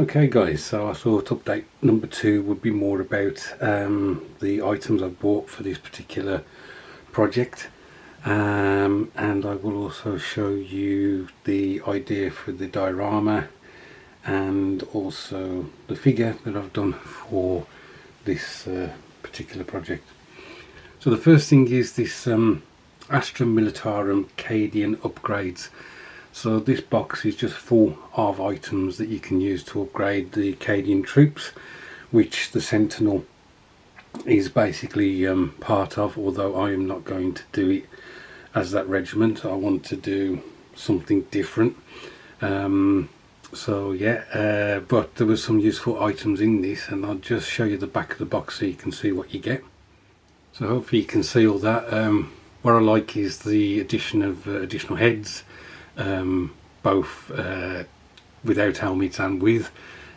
Okay guys, so I thought update number 2 would be more about the items I've bought for this particular project, and I will also show you the idea for the diorama and also the figure that I've done for this particular project. So the first thing is this Astra Militarum Cadian upgrades. So this box is just full of items that you can use to upgrade the Cadian troops, which the Sentinel is basically part of, although I am not going to do it as that regiment. I want to do something different. So yeah, but there was some useful items in this, and I'll just show you the back of the box so you can see what you get. So hopefully you can see all that. What I like is the addition of additional heads, both without helmets and with.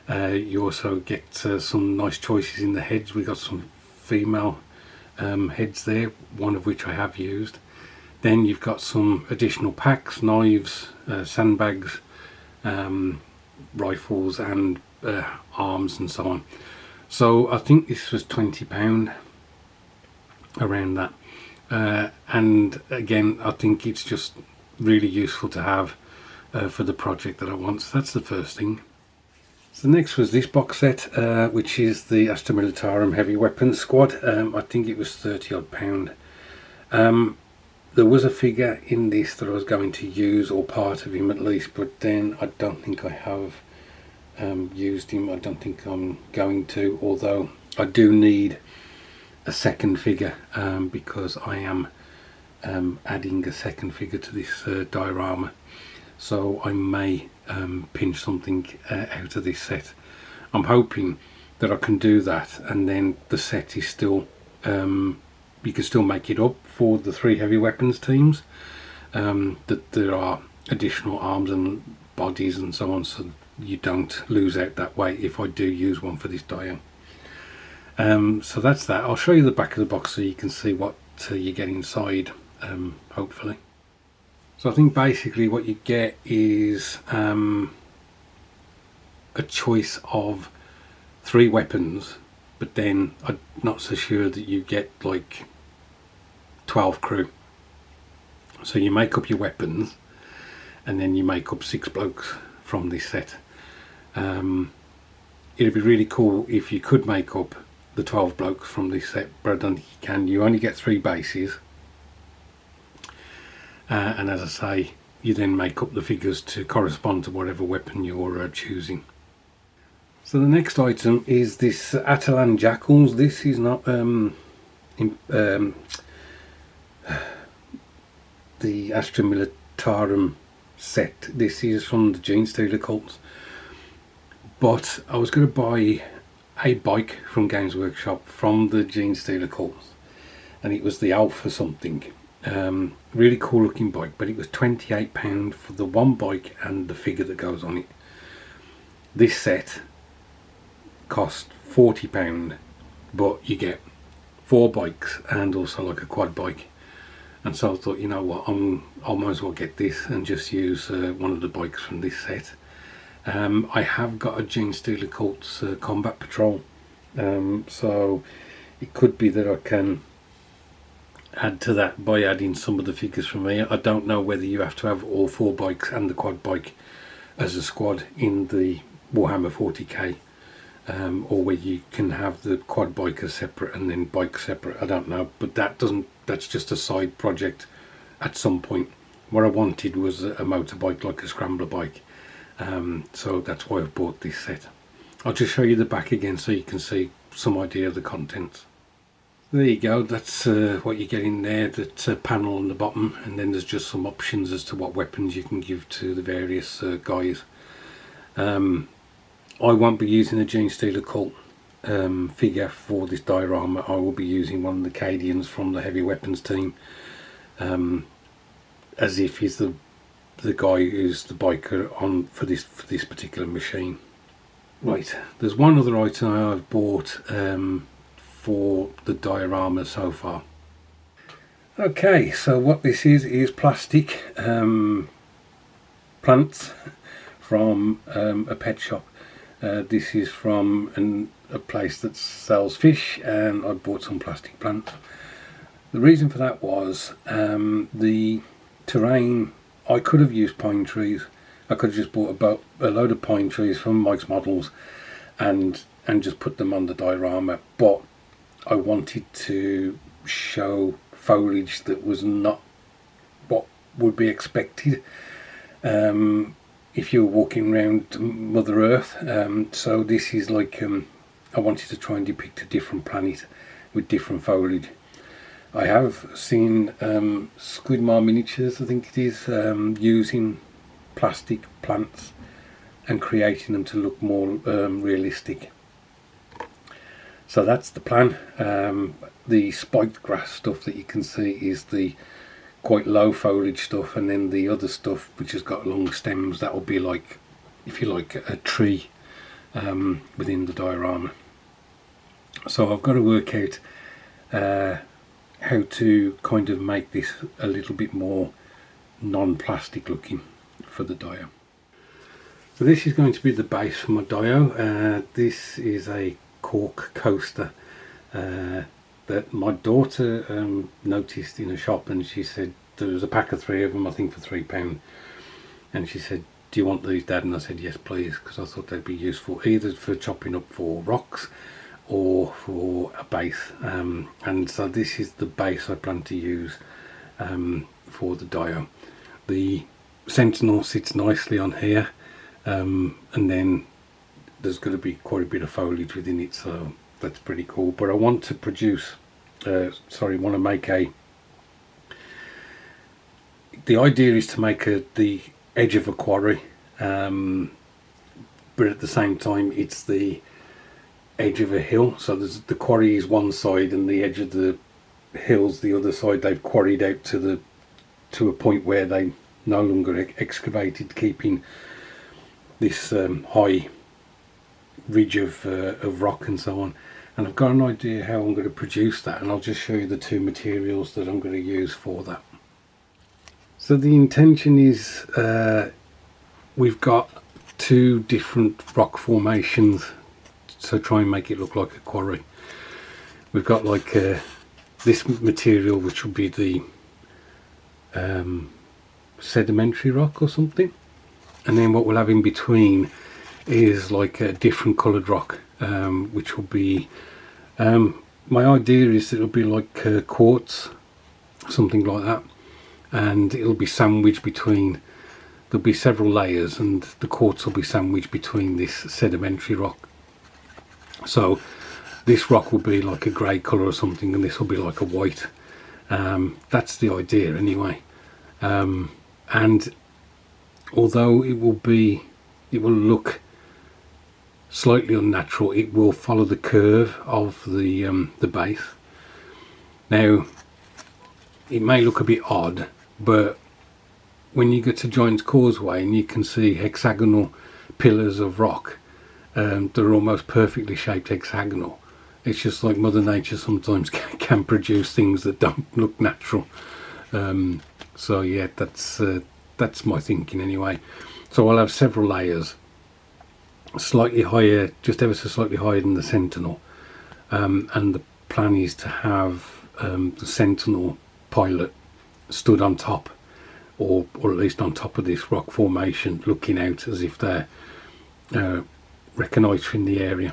You also get some nice choices in the heads. We got some female heads there, one of which I have used. Then you've got some additional packs, knives, sandbags, rifles and arms and so on. So I think this was £20, around that. And again, I think it's just really useful to have for the project that I want. So that's the first thing. So the next was this box set, which is the Astra Militarum Heavy Weapons Squad. I think it was £30 odd. There was a figure in this that I was going to use, or part of him at least, but then I don't think I have used him. I don't think I'm going to, although I do need a second figure because I am adding a second figure to this diorama, so I may pinch something out of this set. I'm hoping that I can do that, and then the set is still you can still make it up for the 3 heavy weapons teams, that there are additional arms and bodies and so on, so you don't lose out that way if I do use one for this dio. So that's that. I'll show you the back of the box so you can see what you get inside, hopefully. So I think basically what you get is a choice of 3 weapons, but then I'm not so sure that you get like 12 crew. So you make up your weapons and then you make up 6 blokes from this set. It'd be really cool if you could make up the 12 blokes from this set, but I don't think you can. You only get 3 bases, and as I say, you then make up the figures to correspond to whatever weapon you're choosing. So the next item is this Atalan Jackals. This is not the Astra Militarum set. This is from the Gene Stealer cults, but I was going to buy a bike from Games Workshop from the Gene Stealer cults, and it was the Alpha something. Really cool looking bike, but it was £28 for the one bike and the figure that goes on it. This set cost £40, but you get 4 bikes and also like a quad bike. And so I thought, you know what, I might as well get this and just use one of the bikes from this set. I have got a Gene Stealer Cults Combat Patrol, so it could be that I can add to that by adding some of the figures from here. I don't know whether you have to have all 4 bikes and the quad bike as a squad in the Warhammer 40k, or whether you can have the quad bike as separate and then bike separate. I don't know, but that's just a side project at some point. What I wanted was a motorbike, like a scrambler bike, so that's why I've bought this set. I'll just show you the back again so you can see some idea of the contents. There you go, that's what you get in there. That's a panel on the bottom, and then there's just some options as to what weapons you can give to the various guys. I won't be using the Gene Stealer cult figure for this diorama. I will be using one of the Cadians from the heavy weapons team, as if he's the guy who's the biker on for this particular machine. Right, there's one other item I've bought for the diorama so far. Okay, so what this is plastic plants from a pet shop. This is from a place that sells fish, and I bought some plastic plants. The reason for that was the terrain. I could have used pine trees. I could have just bought about a load of pine trees from Mike's Models and just put them on the diorama, but I wanted to show foliage that was not what would be expected if you were walking around Mother Earth. So this is like I wanted to try and depict a different planet with different foliage. I have seen Squidmar Miniatures, I think it is, using plastic plants and creating them to look more realistic. So that's the plan. The spiked grass stuff that you can see is the quite low foliage stuff, and then the other stuff which has got long stems, that will be like, if you like, a tree within the diorama. So I've got to work out how to kind of make this a little bit more non-plastic looking for the dio. So this is going to be the base for my dio. This is a cork coaster that my daughter noticed in a shop, and she said there was a pack of 3 of them, I think for £3, and she said, "Do you want these, Dad?" And I said, "Yes please," because I thought they'd be useful either for chopping up for rocks or for a base, and so this is the base I plan to use for the dio. The Sentinel sits nicely on here, and then there's going to be quite a bit of foliage within it, so that's pretty cool. But I want to produce want to make the idea is to make the edge of a quarry, but at the same time it's the edge of a hill. So the quarry is one side and the edge of the hill's the other side. They've quarried out to a point where they no longer excavated, keeping this high ridge of rock and so on. And I've got an idea how I'm going to produce that, and I'll just show you the 2 materials that I'm going to use for that. So the intention is we've got 2 different rock formations, so try and make it look like a quarry. We've got like this material, which will be the sedimentary rock or something, and then what we'll have in between is like a different coloured rock, which will be my idea is it'll be like quartz, something like that, and it'll be sandwiched between, there'll be several layers, and the quartz will be sandwiched between this sedimentary rock. So this rock will be like a grey colour or something, and this will be like a white. That's the idea anyway. And although it will look slightly unnatural, it will follow the curve of the base. Now it may look a bit odd, but when you get to Giant's Causeway and you can see hexagonal pillars of rock, they're almost perfectly shaped hexagonal. It's just like Mother Nature sometimes can produce things that don't look natural. So yeah, that's my thinking anyway. So I'll have several layers, slightly higher, just ever so slightly higher than the Sentinel, and the plan is to have the Sentinel pilot stood on top, or at least on top of this rock formation, looking out as if they're reconnoitring the area,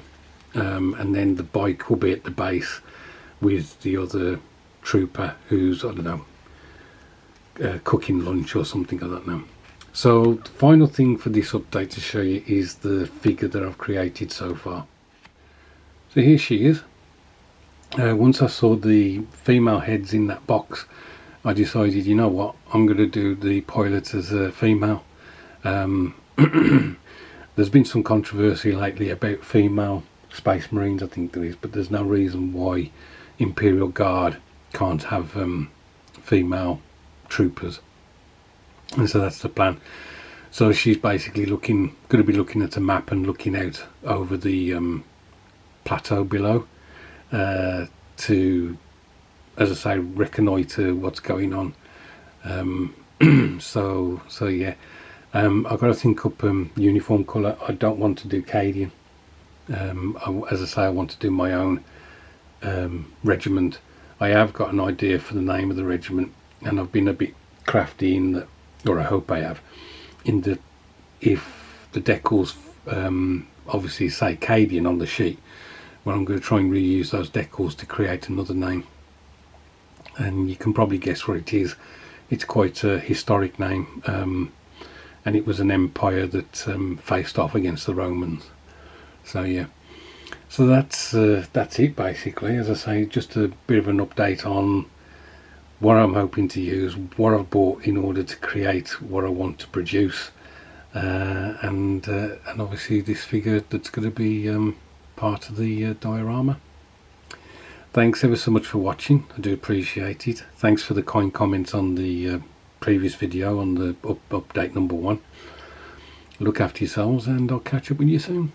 and then the bike will be at the base with the other trooper who's, I don't know, cooking lunch or something, I don't know. So the final thing for this update to show you is the figure that I've created so far. So here she is. Once I saw the female heads in that box, I decided, you know what, I'm going to do the pilot as a female. There's been some controversy lately about female Space Marines, I think there is, but there's no reason why Imperial Guard can't have female troopers, and so that's the plan. So she's basically going to be looking at a map and looking out over the plateau below to, as I say, reconnoitre what's going on. So yeah, I've got to think up uniform colour. I don't want to do Cadian. As I say, I want to do my own regiment. I have got an idea for the name of the regiment, and I've been a bit crafty in that, or I hope I have, in that if the decals obviously say Cadian on the sheet, well, I'm going to try and reuse those decals to create another name. And you can probably guess what it is. It's quite a historic name, and it was an empire that faced off against the Romans. So yeah, so that's it basically. As I say, just a bit of an update on what I'm hoping to use, what I've bought in order to create what I want to produce, and obviously this figure that's going to be part of the diorama. Thanks ever so much for watching. I do appreciate it. Thanks for the kind comments on the previous video on the update number 1. Look after yourselves, and I'll catch up with you soon.